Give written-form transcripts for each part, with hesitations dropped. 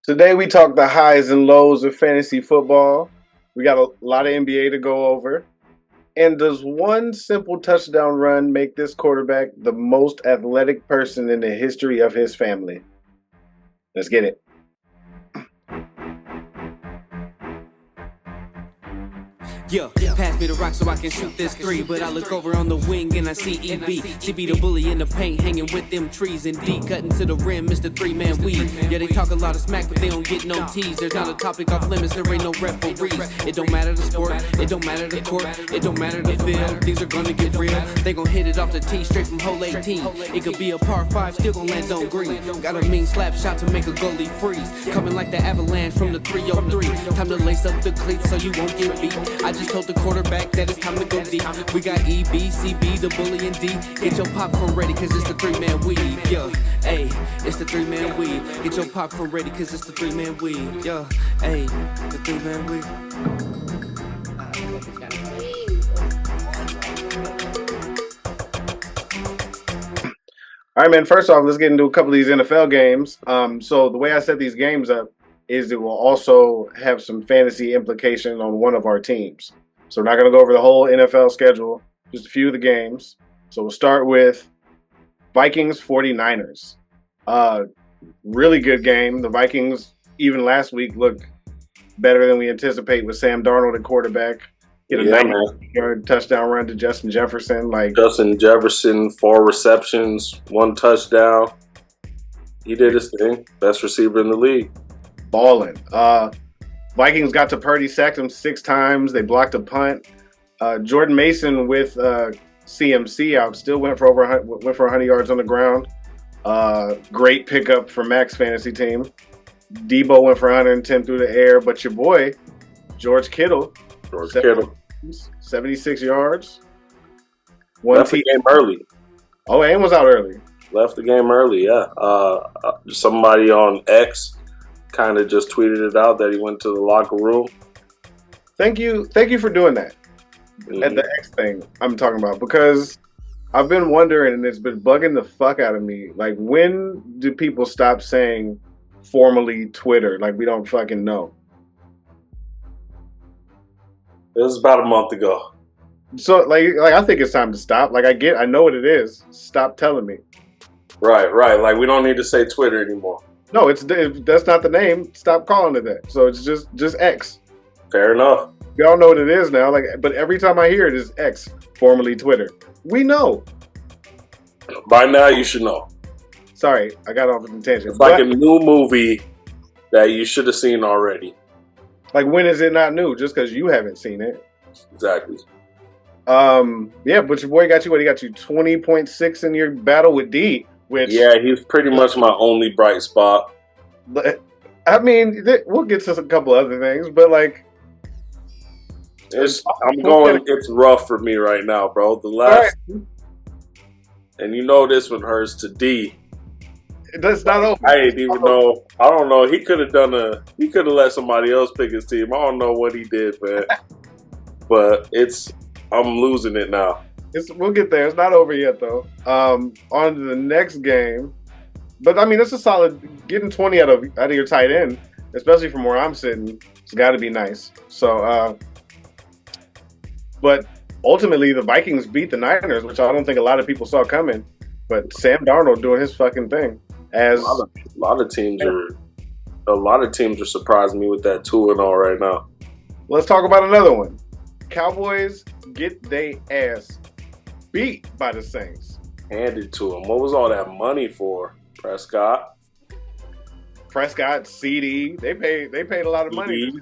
Today we talk the highs and lows of fantasy football. We got a lot of NBA to go over. And does one simple touchdown run make this quarterback the most athletic person in the history of his family? Let's get it. Yeah, pass me the rock so I can shoot this three. But I look over on the wing and I see EB. CB the bully in the paint hanging with them trees. And D cutting to the rim, Mr. Three-Man weed. Yeah, they talk a lot of smack, but they don't get no tease. There's not a topic off limits, there ain't no referees. It don't matter the sport, it don't matter the court, it don't matter the field. Things are gonna get real. They gon' hit it off the tee straight from hole 18. It could be a par 5, still gon' land on green. Got a mean slap shot to make a goalie freeze. Coming like the avalanche from the 303. Time to lace up the cleats so you won't get beat. I just told the quarterback that it's time to go deep. We got E, B, C, B, the bully, and D. Get your popcorn ready, cause it's the three-man weed. Yeah, hey, it's the three-man weed. Get your popcorn ready, cause it's the three-man weed. Yeah, hey, the three-man weed. All right, man. First off, let's get into a couple of these NFL games. So the way I set these games up is it will also have some fantasy implication on one of our teams. So we're not going to go over the whole NFL schedule, just a few of the games. So we'll start with Vikings 49ers. Really good game. The Vikings, even last week, looked better than we anticipate with Sam Darnold at quarterback. Get a 90-yard touchdown run to Justin Jefferson. Justin Jefferson, 4 receptions, 1 touchdown. He did his thing. Best receiver in the league. Balling. Vikings got to Purdy, sacked him 6 times. They blocked a punt. Jordan Mason with CMC out still went for 100 yards on the ground. Great pickup for Mac's fantasy team. Debo went for 110 through the air, but your boy George Kittle, 76 yards. Left the game early. Oh, and was out early. Left the game early. Yeah. Somebody on X kind of just tweeted it out that he went to the locker room. Thank you for doing that. Mm-hmm. And the X thing I'm talking about, because I've been wondering, and it's been bugging the fuck out of me. Like, when do people stop saying formally Twitter? Like, we don't fucking know. It was about a month ago. So, like I think it's time to stop. Like, I know what it is. Stop telling me. Right. Like, we don't need to say Twitter anymore. No, if that's not the name, stop calling it that. So it's just X. Fair enough. Y'all know what it is now. Like, but every time I hear it is X, formerly Twitter. We know. By now, you should know. Sorry, I got off of the tangent. It's like a new movie that you should have seen already. Like, when is it not new? Just because you haven't seen it. Exactly. Yeah, but your boy got you. What, he got you 20.6 in your battle with D. Which, yeah, he's pretty much my only bright spot. I mean, we'll get to a couple other things, but like, it's rough for me right now, bro. The last, right. And you know this one hurts to D. That's not over. I ain't even know. I don't know. He could have let somebody else pick his team. I don't know what he did, man. But I'm losing it now. We'll get there. It's not over yet, though. On to the next game. But, I mean, it's a solid getting 20 out of your tight end, especially from where I'm sitting. It's got to be nice. So, but ultimately, the Vikings beat the Niners, which I don't think a lot of people saw coming. But Sam Darnold doing his fucking thing. A lot of teams are surprising me with that 2-0 right now. Let's talk about another one. Cowboys get their ass beat by the Saints. Handed to him. What was all that money for? Prescott, CD. They paid a lot of money.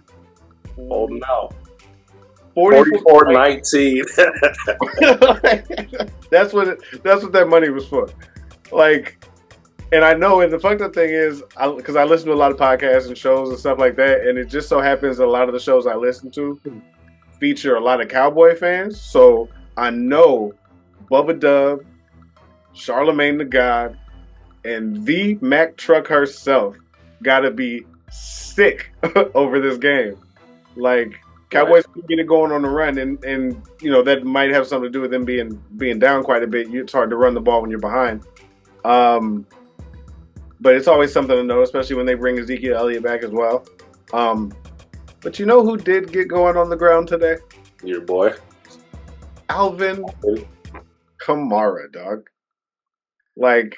Holding out. 44-19. That's what that money was for. Like, and I know, and the fucked up thing is, because I listen to a lot of podcasts and shows and stuff like that, and it just so happens that a lot of the shows I listen to feature a lot of Cowboy fans. So I know Bubba Dub, Charlemagne the God, and the Mack Truck herself gotta be sick over this game. Like, Cowboys get it going on the run, and you know that might have something to do with them being down quite a bit. It's hard to run the ball when you're behind. but it's always something to know, especially when they bring Ezekiel Elliott back as well. But you know who did get going on the ground today? Your boy. Alvin Kamara, dog. Like,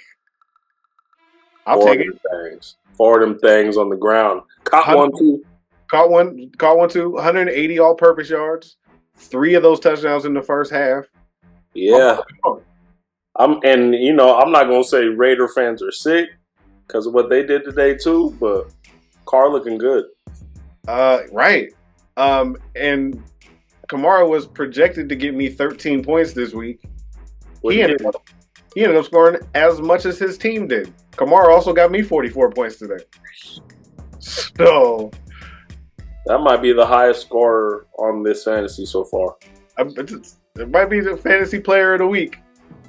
I'll take it. Four of them things on the ground. Caught one too. Caught one too. 180 all-purpose yards. 3 of those touchdowns in the first half. Yeah. I'm not gonna say Raider fans are sick because of what they did today too, but Carr looking good. Right. And Kamara was projected to give me 13 points this week. He ended up scoring as much as his team did. Kamara also got me 44 points today. So that might be the highest scorer on this fantasy so far. It might be the fantasy player of the week.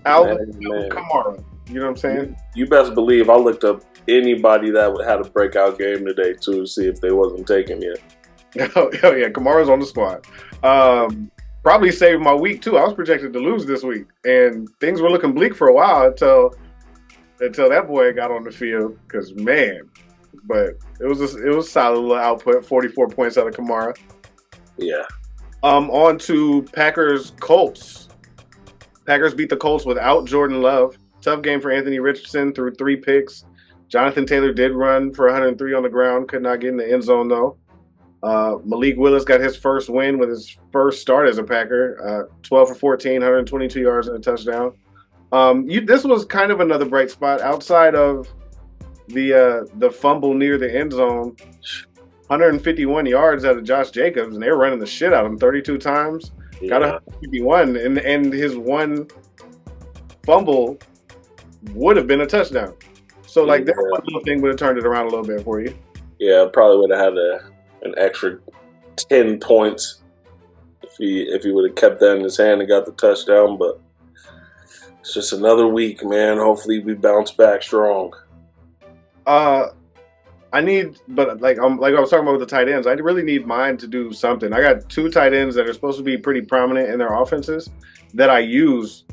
Alvin Kamara. You know what I'm saying? You best believe I looked up anybody that had a breakout game today too to see if they wasn't taken yet. Oh yeah, Kamara's on the squad. Probably saved my week too. I was projected to lose this week, and things were looking bleak for a while until that boy got on the field. Because man, but it was solid little output. 44 points out of Kamara. Yeah. On to Packers Colts. Packers beat the Colts without Jordan Love. Tough game for Anthony Richardson, threw 3 picks. Jonathan Taylor did run for 103 on the ground, could not get in the end zone though. Malik Willis got his first win with his first start as a Packer. 12 for 14, 122 yards and a touchdown. This was kind of another bright spot outside of the fumble near the end zone. 151 yards out of Josh Jacobs, and they were running the shit out of him 32 times. Yeah. Got 151, and his one fumble would have been a touchdown. So, like, that one little thing would have turned it around a little bit for you. Yeah, probably would have had an extra 10 points if he would have kept that in his hand and got the touchdown. But it's just another week, man. Hopefully, we bounce back strong. I was talking about with the tight ends, I really need mine to do something. I got 2 tight ends that are supposed to be pretty prominent in their offenses that I use,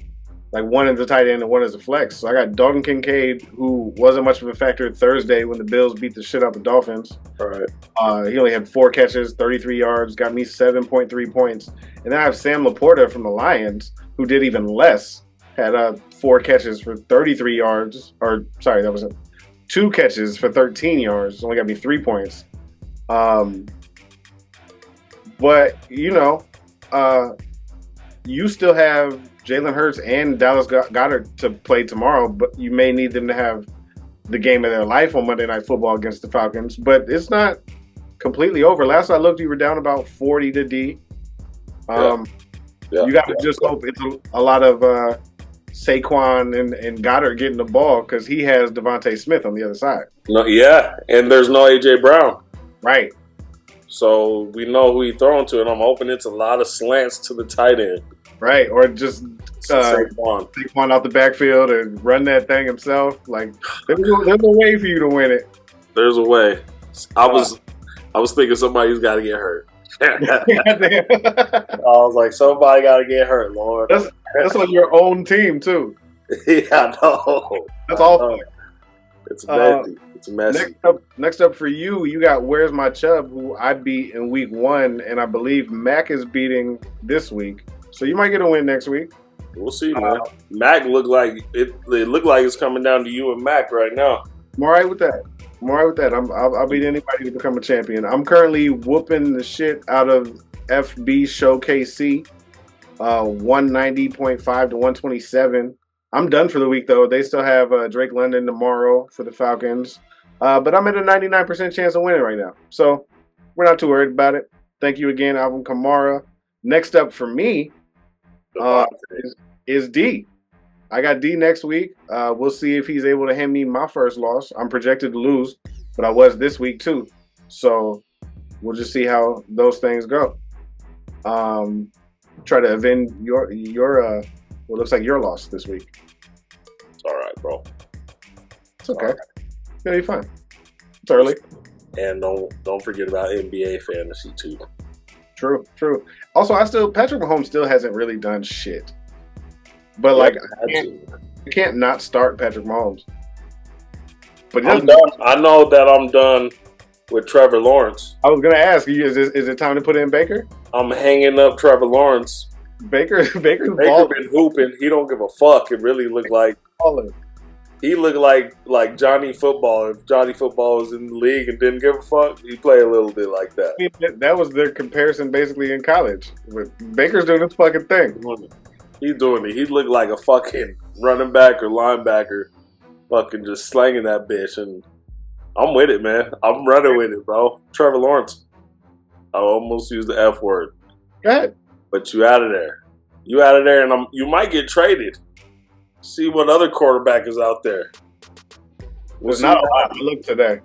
like one as a tight end and one as a flex. So I got Dalton Kincaid, who wasn't much of a factor Thursday when the Bills beat the shit out of the Dolphins. All right. He only had 4 catches, 33 yards, got me 7.3 points. And then I have Sam Laporta from the Lions, who did even less, had 4 catches for 33 yards. Or, sorry, that was 2 catches for 13 yards. Only got me 3 points. But, you still have Jalen Hurts and Dallas Goedert to play tomorrow, but you may need them to have the game of their life on Monday Night Football against the Falcons. But it's not completely over. Last I looked, you were down about 40 to D. You got to just hope it's a lot of Saquon and Goddard getting the ball because he has Devontae Smith on the other side. No, yeah, and there's no A.J. Brown. Right. So we know who he's throwing to, and I'm hoping it's a lot of slants to the tight end. Right, or just Saquon out the backfield and run that thing himself. Like, there's a way for you to win it. There's a way. I was thinking somebody's got to get hurt. I was like, somebody got to get hurt, Lord. That's on your own team too. Yeah, I know. That's awful. It's messy. It's messy. Next up for you, you got Where's My Chubb, who I beat in week 1, and I believe Mac is beating this week. So you might get a win next week. We'll see, man. Mac looked like it looked like it's coming down to you and Mac right now. I'm all right with that. I'll beat anybody to become a champion. I'm currently whooping the shit out of FB Show KC, 190.5 to 127. I'm done for the week though. They still have Drake London tomorrow for the Falcons, but I'm at a 99% chance of winning right now. So we're not too worried about it. Thank you again, Alvin Kamara. Next up for me is D. I got D next week. We'll see if he's able to hand me my first loss. I'm projected to lose, but I was this week too. So we'll just see how those things go. Try to avenge your what looks like your loss this week. It's all right, bro. It's okay. Right. It's gonna be fine. It's early. And don't forget about NBA fantasy too. True. Also, Patrick Mahomes still hasn't really done shit. But I can't not start Patrick Mahomes. But he I'm doesn't. done. I know that I'm done with Trevor Lawrence. I was gonna ask you: is it time to put in Baker? I'm hanging up Trevor Lawrence. Baker's Baker balling. been hooping. He don't give a fuck. It really looked like he looked like Johnny Football. If Johnny Football was in the league and didn't give a fuck, he played a little bit like that. I mean, that was their comparison basically in college. With Baker's doing this fucking thing. He's doing it. He looked like a fucking running back or linebacker, fucking just slanging that bitch. And I'm with it, man. I'm running with it, bro. Trevor Lawrence. I almost used the F word. Go ahead. But you out of there. You out of there, and you might get traded. See what other quarterback is out there. There's not a lot. I looked today.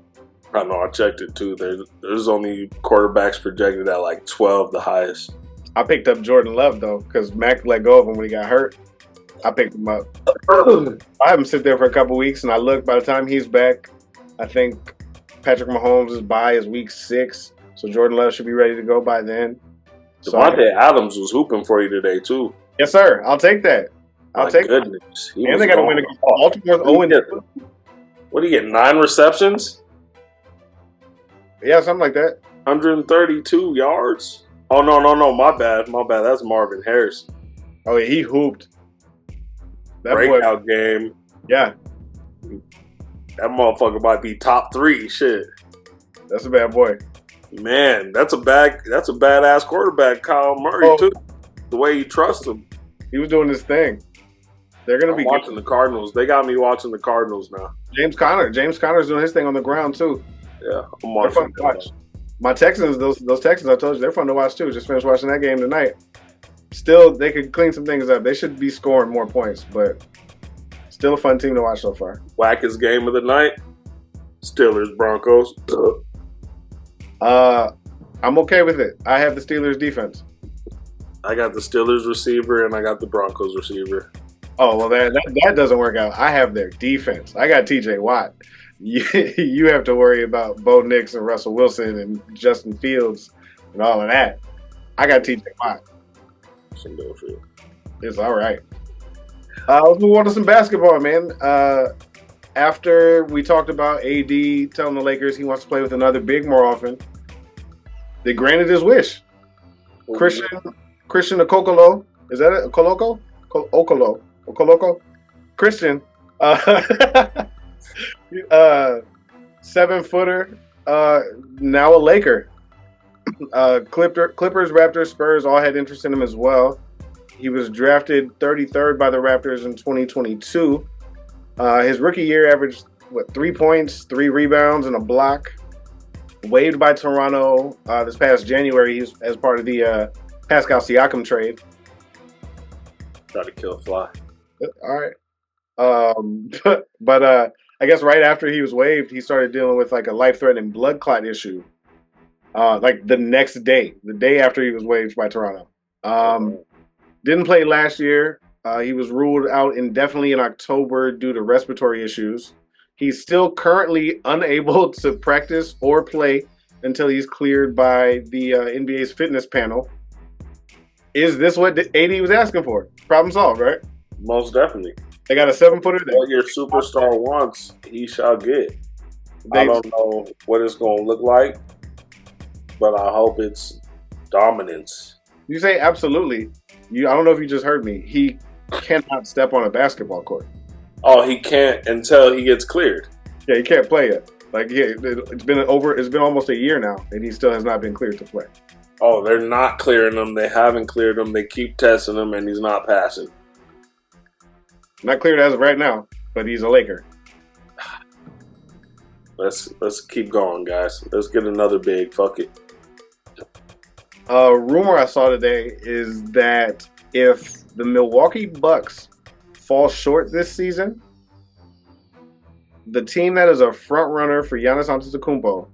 I know. I checked it too. There's only quarterbacks projected at like 12, the highest. I picked up Jordan Love though, because Mac let go of him when he got hurt. I picked him up. I have him sit there for a couple weeks, and I look. By the time he's back, I think Patrick Mahomes' bye is week 6, so Jordan Love should be ready to go by then. Devontae Adams was hooping for you today too. Yes, sir. I'll take that. I'll take it. And they got to win against Baltimore's 0-2. What do you get? 9 receptions? Yeah, something like that. 132 yards. Oh no! My bad. That's Marvin Harrison. Oh yeah, he hooped. That breakout game. Yeah, that motherfucker might be top 3. Shit. That's a bad boy. Man, that's a badass quarterback, Kyle Murray too. The way you trust him. He was doing his thing. They're gonna be watching the Cardinals. They got me watching the Cardinals now. James Conner's doing his thing on the ground too. Yeah, I'm watching. My Texans, those Texans, I told you, they're fun to watch too. Just finished watching that game tonight. Still, they could clean some things up. They should be scoring more points, but still a fun team to watch so far. Wackest game of the night: Steelers Broncos. I'm okay with it. I have the Steelers defense. I got the Steelers receiver and I got the Broncos receiver. Oh well, that doesn't work out. I have their defense. I got T.J. Watt. You have to worry about Bo Nix and Russell Wilson and Justin Fields and all of that. I got T.J. Watt. Some bullshit. It's all right. Let's move on to some basketball, man. After we talked about AD telling the Lakers he wants to play with another big more often, they granted his wish. Christian Okokolo, is that it? Okolo? Christian, 7-footer, now a Laker. Clippers, Raptors, Spurs all had interest in him as well. He was drafted 33rd by the Raptors in 2022. His rookie year averaged 3 points, 3 rebounds, and a block. Waived by Toronto this past January. He's as part of the Pascal Siakam trade. Try to kill a fly. All right. But I guess right after he was waived, he started dealing with like a life-threatening blood clot issue. Like the next day, the day after he was waived by Toronto. Didn't play last year. He was ruled out indefinitely in October due to respiratory issues. He's still currently unable to practice or play until he's cleared by the NBA's fitness panel. Is this what AD was asking for? Problem solved, right? Most definitely. They got a 7-footer there. What your superstar wants, he shall get. I don't know what it's going to look like, but I hope it's dominance. You say absolutely. I don't know if you just heard me. He cannot step on a basketball court. Oh, he can't until he gets cleared. Yeah, he can't play it. Like, yeah, it's been almost a year now, and he still has not been cleared to play. Oh, they're not clearing him. They haven't cleared him. They keep testing him, and he's not passing. Not cleared as of right now, but he's a Laker. Let's keep going, guys. Let's get another big. Fuck it. A rumor I saw today is that if the Milwaukee Bucks fall short this season, the team that is a front runner for Giannis Antetokounmpo.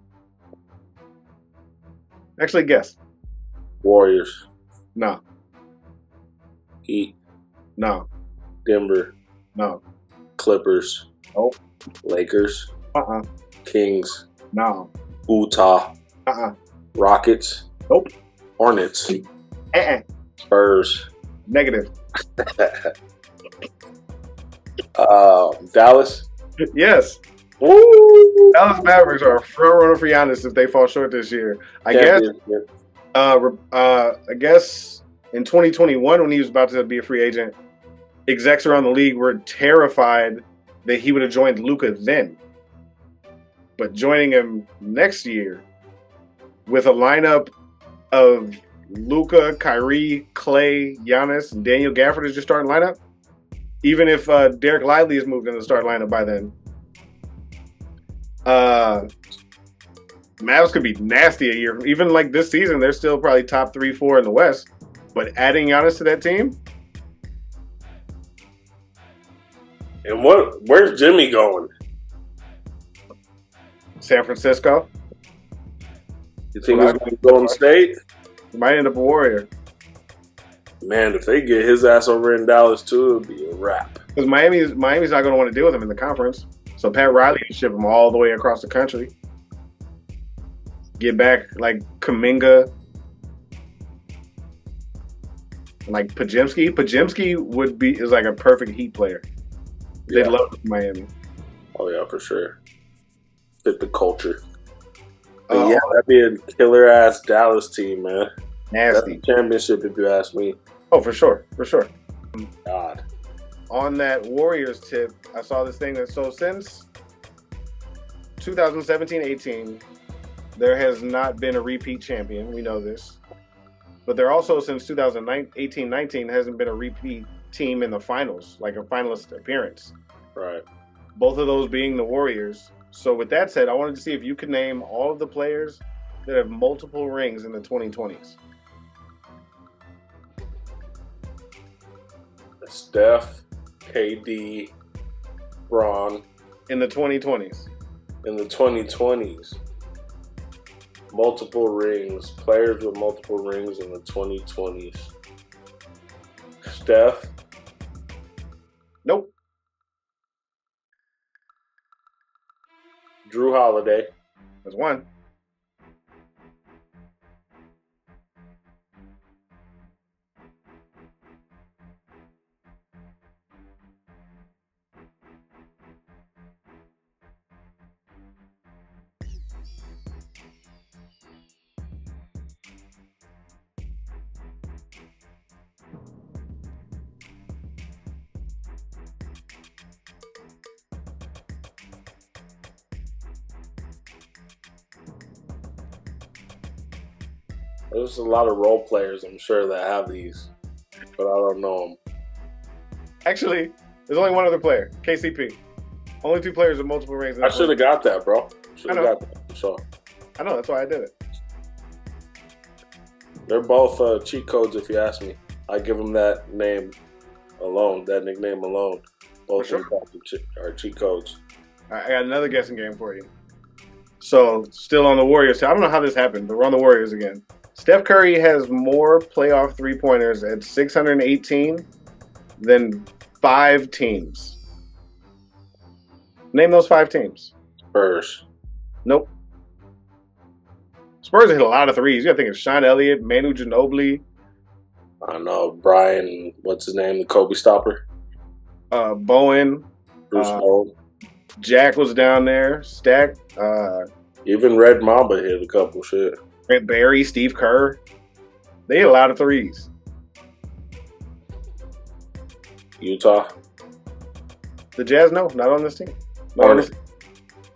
Actually, guess. Warriors. No. Heat. No. Denver. No. Clippers. Nope. Lakers. Kings. No. Utah. Rockets. Nope. Hornets. Spurs. Negative. Dallas. Yes. Woo! Dallas Mavericks are a front runner for Giannis if they fall short this year. I guess in 2021 when he was about to be a free agent, execs around the league were terrified that he would have joined Luka then. But joining him next year with a lineup of Luka, Kyrie, Clay, Giannis, and Daniel Gafford is your starting lineup, even if Derek Lively has moved into the starting lineup by then, Mavs could be nasty a year. Even like this season, they're still probably top 3, 4 in the West. But adding Giannis to that team, and where's Jimmy going? San Francisco. You think he's going to Golden State? He might end up a Warrior. Man, if they get his ass over in Dallas too, it'll be a wrap. Because Miami's not going to want to deal with him in the conference. So Pat Riley can ship him all the way across the country. Get back like Kuminga, like Pajimski. Pajimski is like a perfect Heat player. They'd love Miami. Oh yeah, for sure. Fit the culture. But yeah, that'd be a killer ass Dallas team, man. Nasty. That's a championship if you ask me. Oh, for sure. God. On that Warriors tip, I saw this thing that since 2017-18, there has not been a repeat champion. We know this. But there also, since 2018-19, hasn't been a repeat team in the finals, like a finalist appearance. Right. Both of those being the Warriors. So with that said, I wanted to see if you could name all of the players that have multiple rings in the 2020s. Steph, KD, Bron. In the 2020s. In the 2020s. Multiple rings. Players with multiple rings in the 2020s. Steph. Nope. Drew Holiday. There's one. There's a lot of role players, I'm sure, that have these, but I don't know them. Actually, there's only one other player, KCP. Only 2 players with multiple rings. I should have got that, bro. Should have got that for sure. I know, that's why I did it. They're both cheat codes, if you ask me. I give them that name alone, that nickname alone. Both of them are cheat codes. I got another guessing game for you. So, still on the Warriors. I don't know how this happened, but we're on the Warriors again. Steph Curry has more playoff three-pointers at 618 than 5 teams. Name those 5 teams. Spurs. Nope. Spurs hit a lot of threes. You got to think of Sean Elliott, Manu Ginobili. I know. Brian, what's his name? The Kobe stopper. Bowen. Bruce Bowen. Jack was down there. Stack. Even Red Mamba hit a couple shit. Barry, Steve Kerr. They hit a lot of threes. Utah. The Jazz, no, not on this team.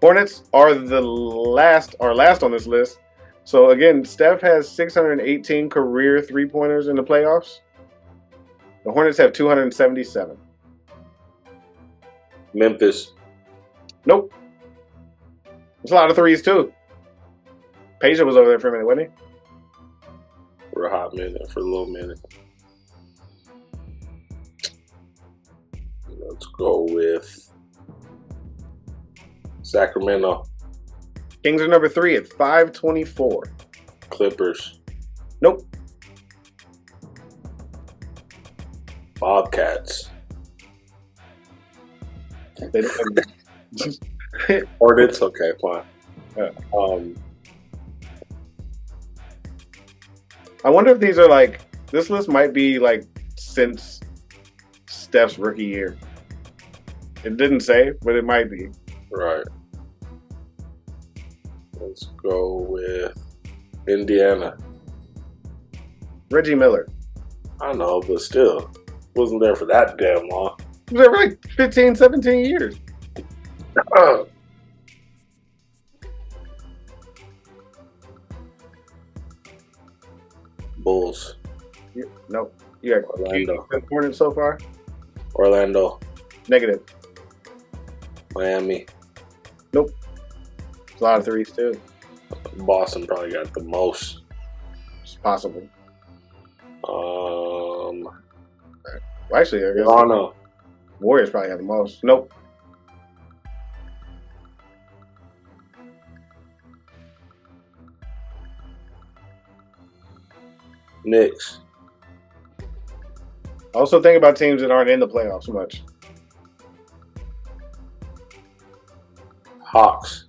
Hornets are last on this list. So again, Steph has 618 career three-pointers in the playoffs. The Hornets have 277. Memphis. Nope. There's a lot of threes too. Peja was over there for a minute, wasn't he? For a hot minute, for a little minute. Let's go with Sacramento. Kings are number 3 at 524. Clippers. Nope. Bobcats. They don't Hornets. Okay, fine. I wonder if these are like, this list might be like since Steph's rookie year. It didn't say, but it might be. Right. Let's go with Indiana. Reggie Miller. I know, but still, wasn't there for that damn long. He was there for like 15, 17 years. Bulls. Nope. You got Orlando. Hornets so far? Orlando. Negative. Miami. Nope. It's a lot of threes too. Boston probably got the most. It's possible. Well, Actually, I guess Toronto. Warriors probably have the most. Nope. Knicks. Also think about teams that aren't in the playoffs much. Hawks.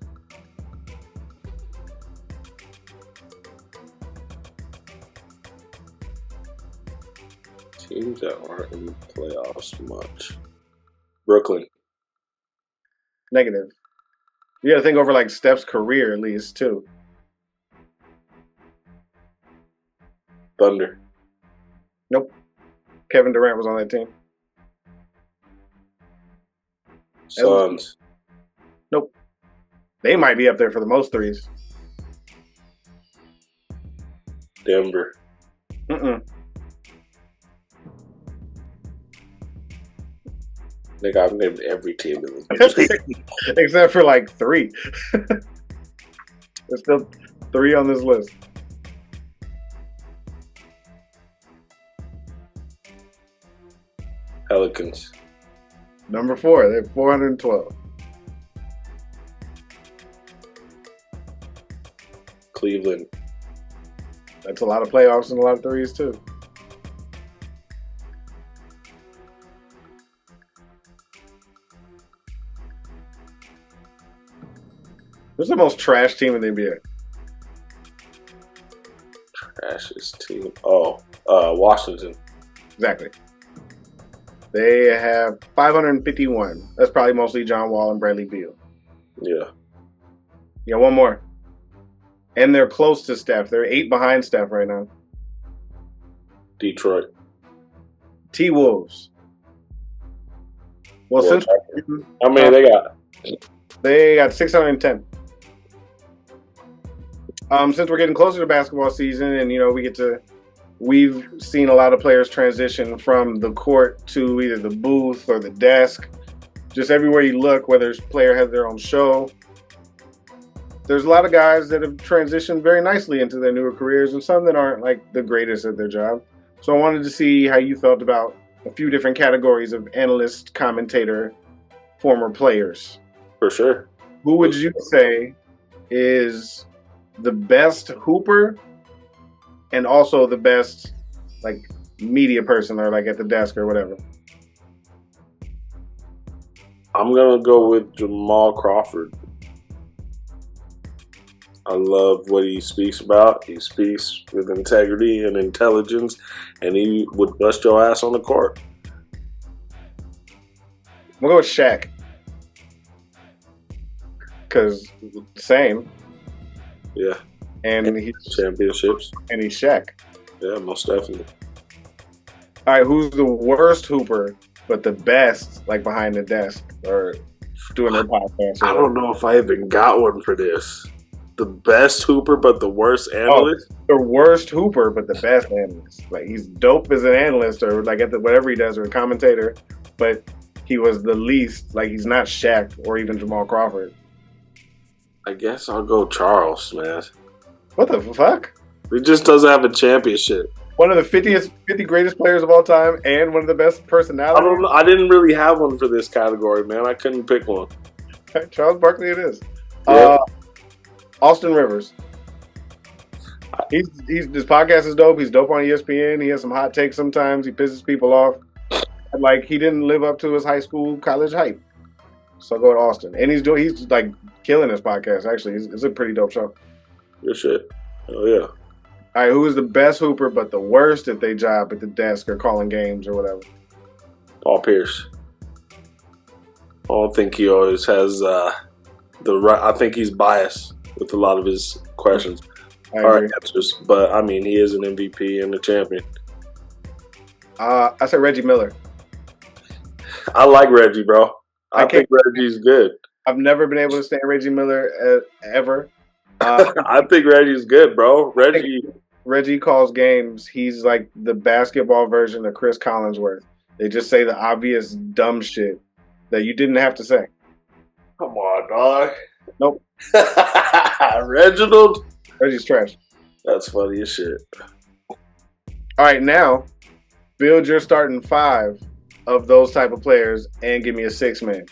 Teams that aren't in the playoffs much. Brooklyn. Negative. You got to think over like Steph's career at least too. Thunder. Nope. Kevin Durant was on that team. Suns. Nope. They might be up there for the most threes. Denver. Mm-mm. Nigga, I've named every team in the league. Except for like 3. There's still 3 on this list. Pelicans. Number 4, they have 412. Cleveland. That's a lot of playoffs and a lot of threes too. Who's the most trash team in the NBA? Trashest team. Washington. Exactly. They have 551. That's probably mostly John Wall and Bradley Beal. Yeah. Yeah, one more. And they're close to Steph. They're 8 behind Steph right now. Detroit. T-Wolves. Well, since how many they got? They got 610. Since we're getting closer to basketball season, and we've seen a lot of players transition from the court to either the booth or the desk. Just everywhere you look, whether a player has their own show, there's a lot of guys that have transitioned very nicely into their newer careers, and some that aren't like the greatest at their job. So I wanted to see how you felt about a few different categories of analyst, commentator, former players. For sure. Who would you say is the best hooper and also the best like media person or like at the desk or whatever? I'm going to go with Jamal Crawford. I love what he speaks about. He speaks with integrity and intelligence, and he would bust your ass on the court. We'll go with Shaq. Because same. Yeah. And he's championships. And he's Shaq. Yeah, most definitely. All right, who's the worst hooper but the best like behind the desk or doing their podcast? I don't know if I even got one for this. The best hooper but the worst analyst? The worst hooper but the best analyst. Like he's dope as an analyst or like at the whatever he does or a commentator, but he was the least, like he's not Shaq or even Jamal Crawford. I guess I'll go Charles, man. What the fuck? He just doesn't have a championship. One of the 50 greatest players of all time and one of the best personalities. I didn't really have one for this category, man. I couldn't pick one. Charles Barkley it is. Yeah. Austin Rivers. His podcast is dope. He's dope on ESPN. He has some hot takes sometimes. He pisses people off. Like he didn't live up to his high school, college hype. So I'll go with Austin. And he's like killing his podcast, actually. It's a pretty dope show. Good shit. Oh, yeah. All right, who is the best hooper but the worst at their job at the desk or calling games or whatever? Paul Pierce. I don't think he always has the right. I think he's biased. with a lot of his questions I agree. answers. But I mean, he is an MVP and a champion. I said Reggie Miller. I like Reggie, bro. I think Reggie's good. I've never been able to stand Reggie Miller ever. I think Reggie's good, bro. Reggie calls games. He's like the basketball version of Chris Collinsworth. They just say the obvious dumb shit that you didn't have to say. Come on, dog. Nope. Reginald? Reggie's trash. That's funny as shit. All right, now build your starting 5 of those type of players and give me a 6-man.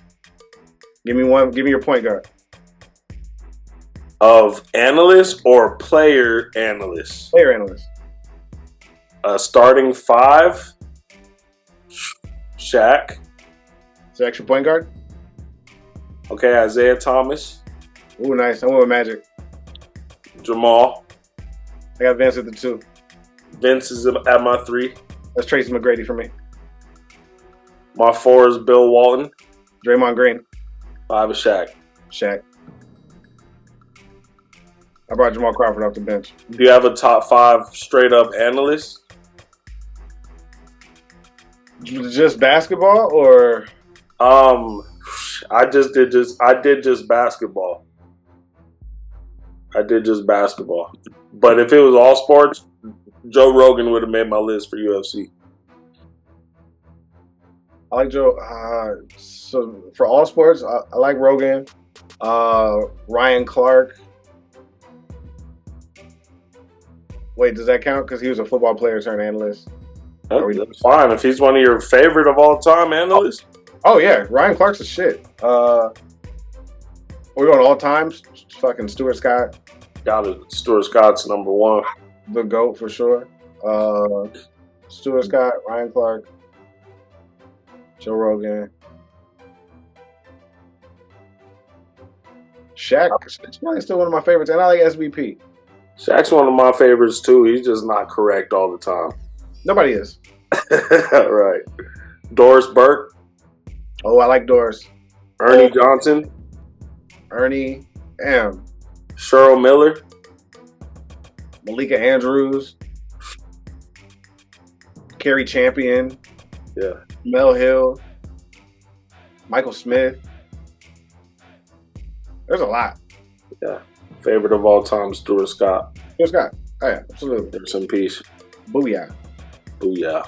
Give me your point guard. Of analysts or player analysts? Player analyst. Starting 5. Shaq. Is extra point guard? Okay, Isaiah Thomas. Ooh, nice. I went with Magic. Jamal. I got Vince at the 2. Vince is at my 3. That's Tracy McGrady for me. My 4 is Bill Walton. Draymond Green. 5 is Shaq. Shaq. I brought Jamal Crawford off the bench. Do you have a top 5 straight up analyst? Just basketball or? I did just basketball. But if it was all sports, Joe Rogan would have made my list for UFC. I like Joe. So for all sports, I like Rogan. Ryan Clark. Wait, does that count? Because he was a football player turned analyst. That's fine. If he's one of your favorite of all time analysts. Oh yeah, Ryan Clark's a shit. We're going all times. Fucking Stuart Scott. Got it. Stuart Scott's number 1. The GOAT for sure. Stuart Scott, Ryan Clark, Joe Rogan. Shaq's probably still one of my favorites, and I like SVP. Shaq's one of my favorites too. He's just not correct all the time. Nobody is. Right. Doris Burke. Oh, I like Doris. Ernie Johnson. Ernie M. Cheryl Miller. Malika Andrews. Kerry Champion. Yeah. Mel Hill. Michael Smith. There's a lot. Yeah. Favorite of all time, Stuart Scott. Stuart Scott. Oh yeah, absolutely. Rest in peace. Booyah. Booyah.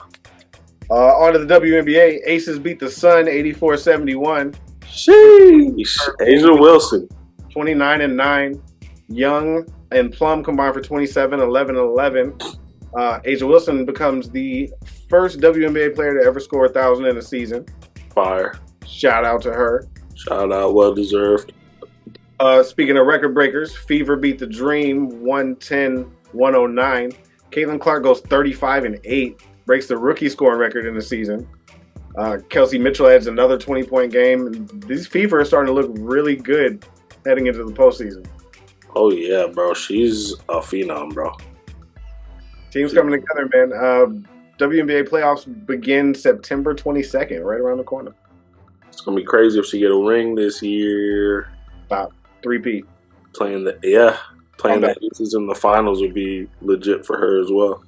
On to the WNBA. Aces beat the Sun 84-71. Sheesh. Asia Wilson. 29-9. Young and Plum combined for 27, 11, and 11. Asia Wilson becomes the first WNBA player to ever score 1,000 in a season. Fire. Shout out to her. Shout out. Well deserved. Speaking of record breakers, Fever beat the Dream 110-109. Caitlin Clark goes 35-8, breaks the rookie scoring record in the season. Kelsey Mitchell adds another 20-point game. These Fever are starting to look really good heading into the postseason. Oh, yeah, bro. She's a phenom, bro. Teams coming together, man. WNBA playoffs begin September 22nd, right around the corner. It's going to be crazy if she get a ring this year. Stop. 3P. Playing the Aces in the finals would be legit for her as well.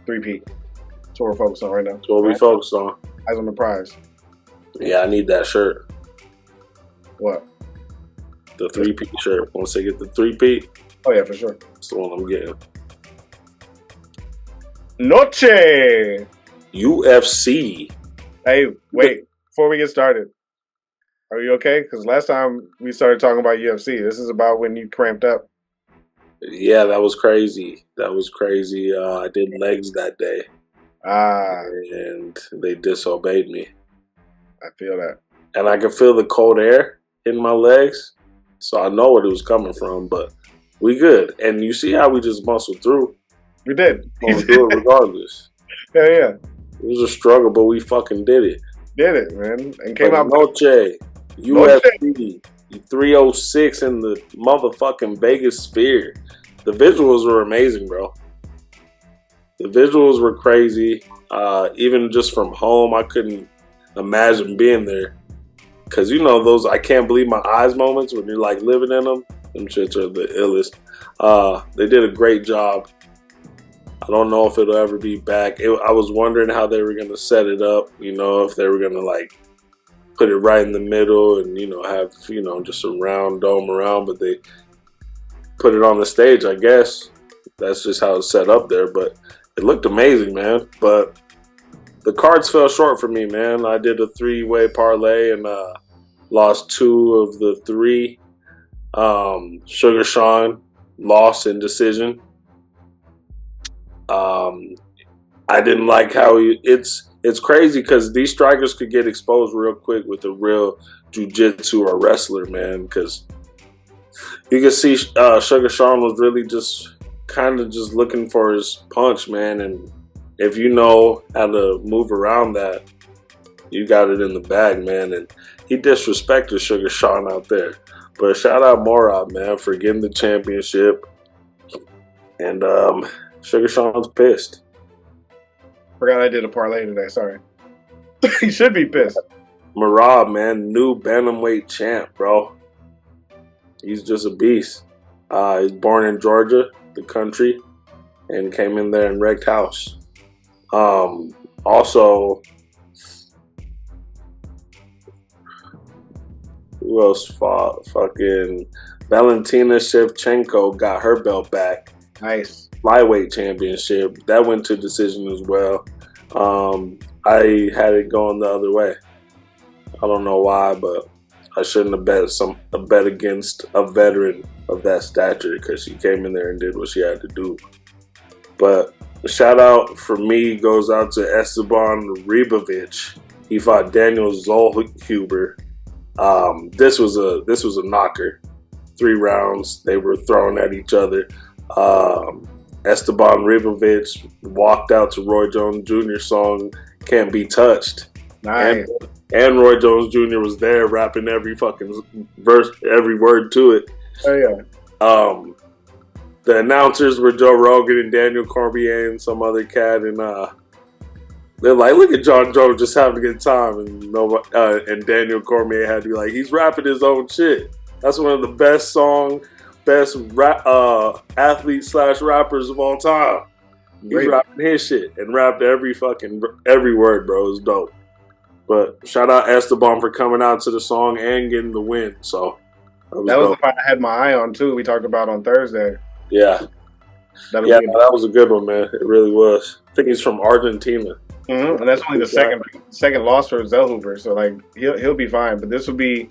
3P. That's what we're focused on right now. That's what we focused on. Eyes on the prize. Yeah, I need that shirt. What? The 3P shirt. Once I get the 3P, Oh, yeah, for sure. that's the one I'm getting. Noche! UFC. Hey, wait. Before we get started, are you okay? Because last time we started talking about UFC, this is about when you cramped up. Yeah, that was crazy. I did legs that day. And they disobeyed me. I feel that. And I could feel the cold air in my legs. So I know where it was coming from, but we good. And you see how we just muscled through. We did. We'll do it regardless. Yeah. It was a struggle, but we fucking did it. Did it, man. And came out. Noche, UFC 306 in the motherfucking Vegas Sphere. The visuals were amazing, bro. The visuals were crazy. Even just from home, I couldn't imagine being there. because you know those I can't believe my eyes moments when you're like living in them. Them shits are the illest. They did a great job. I don't know if it'll ever be back. I was wondering how they were gonna set it up. You know, if they were gonna like put it right in the middle and have just a round dome around, but they put it on the stage. I guess that's just how it's set up there. But it looked amazing, man. But the cards fell short for me, man. I did a 3-way parlay and lost 2 of the 3. Sugar Sean lost in decision. I didn't like how it's crazy because these strikers could get exposed real quick with a real jiu-jitsu or wrestler, man, because you can see Sugar Sean was really just kind of just looking for his punch, man, and if you know how to move around that, you got it in the bag, man, and he disrespected Sugar Sean out there. But shout out Morab, man, for getting the championship, and Sugar Sean's pissed. Forgot I did a parlay today. Sorry. He should be pissed. Morab, man, new bantamweight champ, bro. He's just a beast. He's born in Georgia, the country, and came in there and wrecked house. Also, who else fought? Fucking Valentina Shevchenko got her belt back. Nice. Flyweight championship. That went to decision as well. I had it going the other way. I don't know why, but I shouldn't have bet against a veteran of that stature because she came in there and did what she had to do. But the shout out for me goes out to Esteban Ribovic. He fought Daniel Zolhuber. This was a knocker. 3 rounds. They were throwing at each other. Esteban Ribovic walked out to Roy Jones Jr. song "Can't Be Touched." Nice. And Roy Jones Jr. was there rapping every fucking verse, every word to it. Oh yeah. The announcers were Joe Rogan and Daniel Cormier and some other cat, and they're like, "Look at John Joe just having a good time," and Daniel Cormier had to be like, "He's rapping his own shit." That's one of the best athlete/rappers of all time. He's rapping his shit and rapped every word, bro. It was dope. But shout out Esteban for coming out to the song and getting the win. So that was the fight I had my eye on too. We talked about on Thursday. Yeah. That was a good one, man. It really was. I think he's from Argentina. Mm-hmm. And that's only the second loss for Zellhuber. So like he'll be fine. But this will be,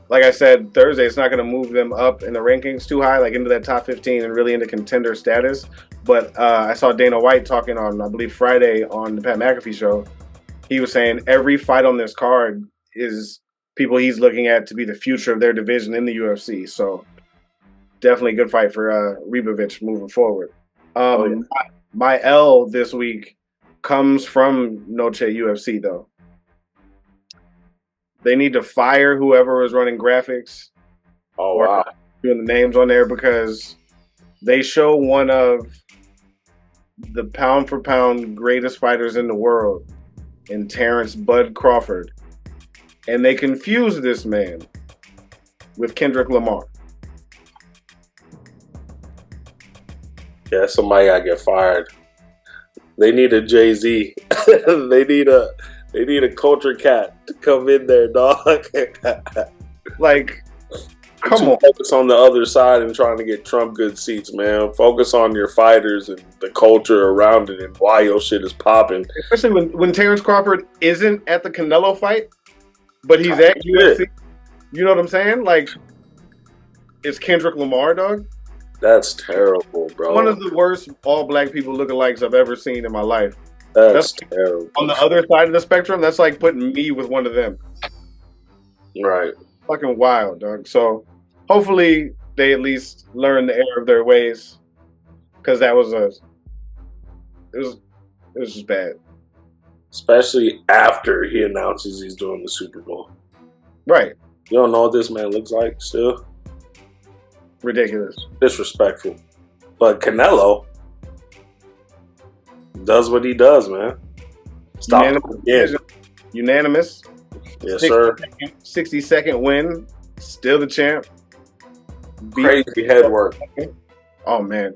like I said, Thursday. It's not going to move them up in the rankings too high, like into that top 15 and really into contender status. But I saw Dana White talking on, I believe, Friday on the Pat McAfee show. He was saying every fight on this card is people he's looking at to be the future of their division in the UFC. So definitely a good fight for Ribovic moving forward. My L this week comes from Noche UFC, though. They need to fire whoever was running graphics. Oh, wow. Doing the names on there because they show one of the pound-for-pound greatest fighters in the world in Terrence Bud Crawford. And they confuse this man with Kendrick Lamar. Yeah, somebody gotta get fired. They need a Jay-Z. They need a culture cat to come in there, dog. Like, come on. Focus on the other side and trying to get Trump good seats, man. Focus on your fighters and the culture around it and why your shit is popping. Especially when Terrence Crawford isn't at the Canelo fight, but he's at UFC. You know what I'm saying? Like, it's Kendrick Lamar, dog. That's terrible, bro. One of the worst all-black people lookalikes I've ever seen in my life. That's terrible. On the other side of the spectrum, that's like putting me with one of them. Right. Fucking wild, dog. So hopefully they at least learn the error of their ways, because it was just bad. Especially after he announces he's doing the Super Bowl. Right. You don't know what this man looks like still? Ridiculous. Disrespectful. But Canelo does what he does, man. Stop him again. Unanimous. Yes, sir. 62nd win. Still the champ. Crazy head work. Oh, man.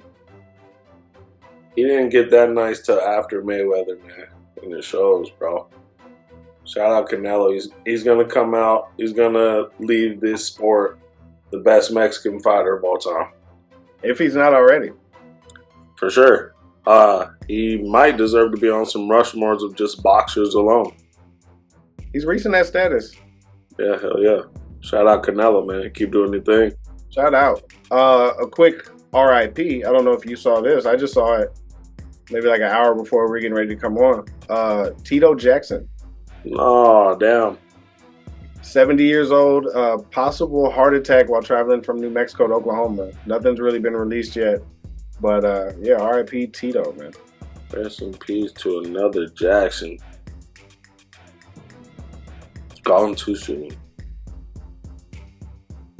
He didn't get that nice till after Mayweather, man. In the shows, bro. Shout out Canelo. He's gonna come out. He's gonna leave this sport the best Mexican fighter of all time. If he's not already. For sure. He might deserve to be on some Rushmores of just boxers alone. He's reaching that status. Yeah, hell yeah. Shout out Canelo, man. Keep doing your thing. Shout out. A quick RIP. I don't know if you saw this. I just saw it maybe like an hour before we were getting ready to come on. Tito Jackson. Oh, damn. 70 years old. Possible heart attack while traveling from New Mexico to Oklahoma. Nothing's really been released yet. But, yeah, RIP Tito, man. Rest in peace to another Jackson. Gone too soon.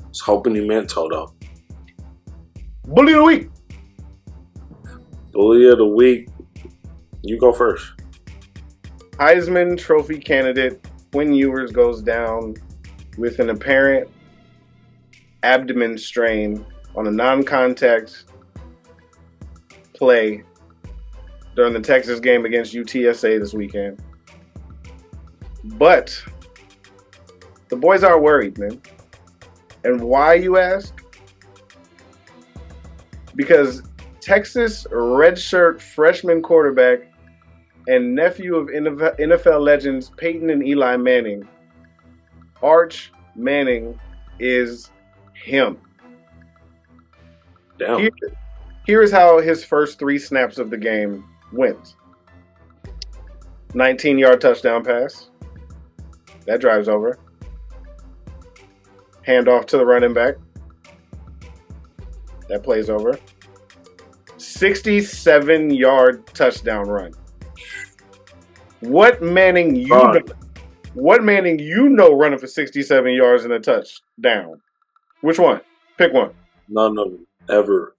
Was hoping he meant Toto. Bully of the week. Bully of the week. You go first. Heisman Trophy candidate Quinn Ewers goes down with an apparent abdomen strain on a non-contact play during the Texas game against UTSA this weekend. But the boys are worried, man. And why, you ask? Because Texas redshirt freshman quarterback and nephew of NFL legends Peyton and Eli Manning, Arch Manning, is him. Damn. Here is how his first 3 snaps of the game went. 19-yard touchdown pass. That drives over. Handoff to the running back. That plays over. 67-yard touchdown run. What Manning you know running for 67 yards and a touchdown? Which one? Pick one. None of them ever.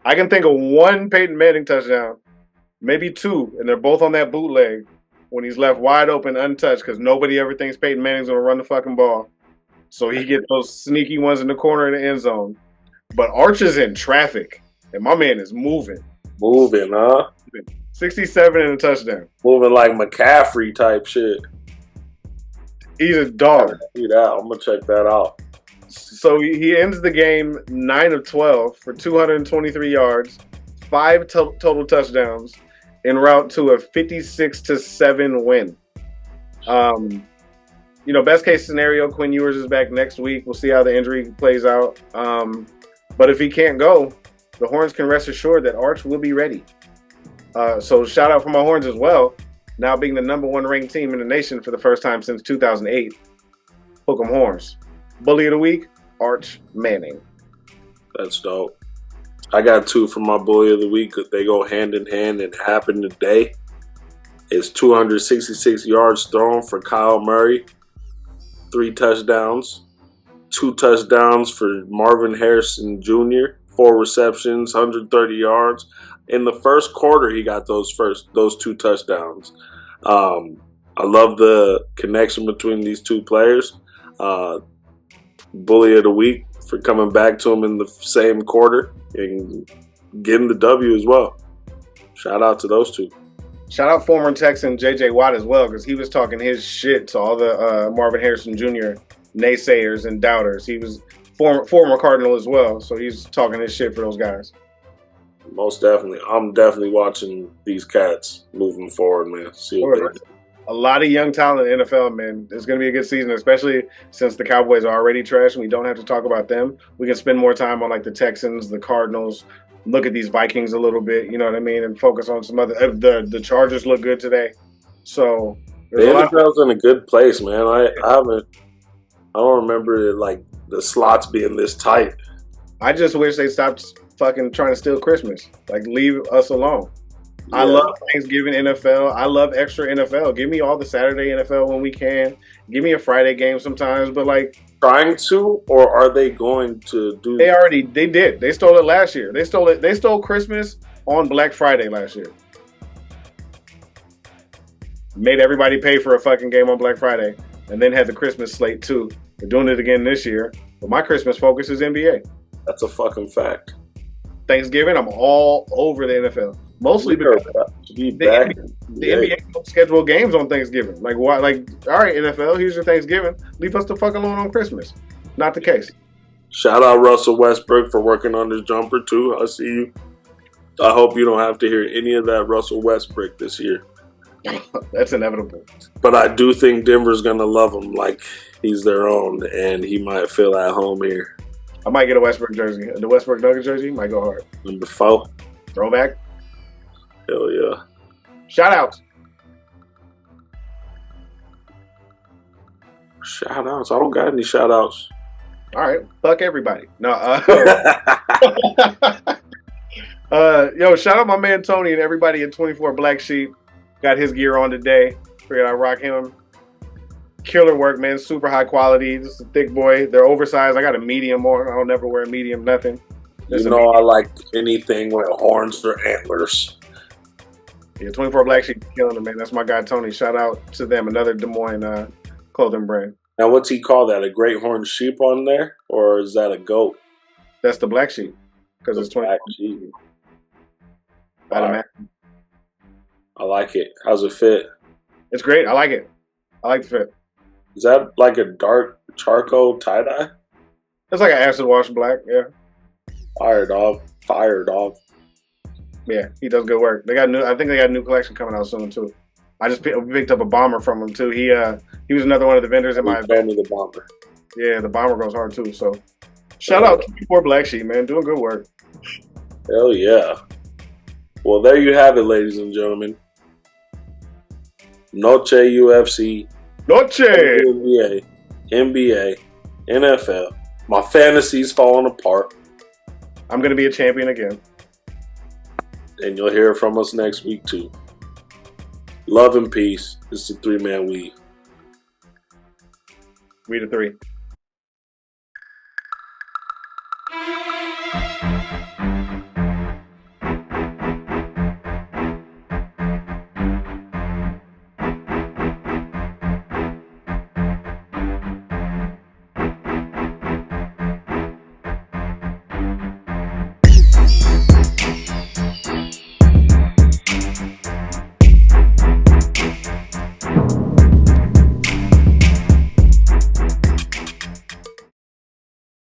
I can think of one Peyton Manning touchdown, maybe 2, and they're both on that bootleg when he's left wide open, untouched, because nobody ever thinks Peyton Manning's going to run the fucking ball. So he gets those sneaky ones in the corner of the end zone. But Arch is in traffic, and my man is moving. Moving, huh? 67 and a touchdown. Moving like McCaffrey type shit. He's a dog. See that? I'm going to check that out. So he ends the game 9 of 12 for 223 yards, 5 total touchdowns, en route to a 56-7 win. Best case scenario, Quinn Ewers is back next week. We'll see how the injury plays out. But if he can't go, the Horns can rest assured that Arch will be ready. So shout out for my Horns as well. Now being the number 1 ranked team in the nation for the first time since 2008. Hook 'em Horns. Bully of the week, Arch Manning. That's dope. I got 2 for my bully of the week. They go hand in hand and happen today. It's 266 yards thrown for Kyle Murray. 3 touchdowns. 2 touchdowns for Marvin Harrison Jr. 4 receptions, 130 yards. In the first quarter, he got those 2 touchdowns. I love the connection between these 2 players. Bully of the week for coming back to him in the same quarter and getting the W as well. Shout out to those 2. Shout out former Texan J.J. Watt as well, because he was talking his shit to all the Marvin Harrison Jr. naysayers and doubters. He was former Cardinal as well, so he's talking his shit for those guys. Most definitely. I'm definitely watching these cats moving forward, man. See what they do. A lot of young talent in the NFL, man. It's going to be a good season, especially since the Cowboys are already trash and we don't have to talk about them. We can spend more time on like the Texans, the Cardinals, look at these Vikings a little bit, you know what I mean, and focus on some other. The Chargers look good today, so the NFL's in a good place, man. I don't remember like the slots being this tight. I just wish they stopped fucking trying to steal Christmas. Like, leave us alone. Yeah. I love Thanksgiving NFL. I love extra NFL. Give me all the Saturday NFL when we can. Give me a Friday game sometimes, but like. Trying to, or are they going to do? They did. They stole it last year. They stole Christmas on Black Friday last year. Made everybody pay for a fucking game on Black Friday. and then had the Christmas slate too. We're doing it again this year, but my Christmas focus is NBA. That's a fucking fact. Thanksgiving, I'm all over the NFL. Mostly because the NBA don't schedule games on Thanksgiving. Like, why? Like, all right, NFL, here's your Thanksgiving. Leave us the fuck alone on Christmas. Not the case. Shout out Russell Westbrook for working on his jumper too. I see you. I hope you don't have to hear any of that Russell Westbrook this year. That's inevitable. But I do think Denver's gonna love him like he's their own, and he might feel at home here. I might get a Westbrook jersey. The Westbrook Nuggets jersey might go hard. Number 4. Throwback. Hell yeah. Shout out. Shout outs. I don't got any shout outs. All right. Fuck everybody. No. Yo, shout out my man Tony and everybody at 24 Black Sheep. Got his gear on today. Figured I'd rock him. Killer work, man. Super high quality. This is a thick boy. They're oversized. I got a medium on. I'll never wear a medium, nothing. You know I like anything with horns or antlers. Yeah, 24 Black Sheep killing them, man. That's my guy Tony. Shout out to them. Another Des Moines clothing brand. Now, what's he call that? A great horned sheep on there? Or is that a goat? That's the Black Sheep. Because it's 24. Black sheep. Right. I like it. How's it fit? It's great. I like it. I like the fit. Is that like a dark charcoal tie-dye? It's like an acid wash black, yeah. Fire, dog. Fire, dog. Yeah, he does good work. I think they got a new collection coming out soon too. I just picked up a bomber from him too. He was another one of the vendors in my event. The bomber. Yeah, the bomber goes hard too. So shout out to 24 Black Sheep, man, doing good work. Hell yeah. Well, there you have it, ladies and gentlemen. Noche UFC. Noche. NBA, NFL. My fantasy's falling apart. I'm gonna be a champion again. And you'll hear from us next week too. Love and peace. This is the 3-Man Weave. We the 3.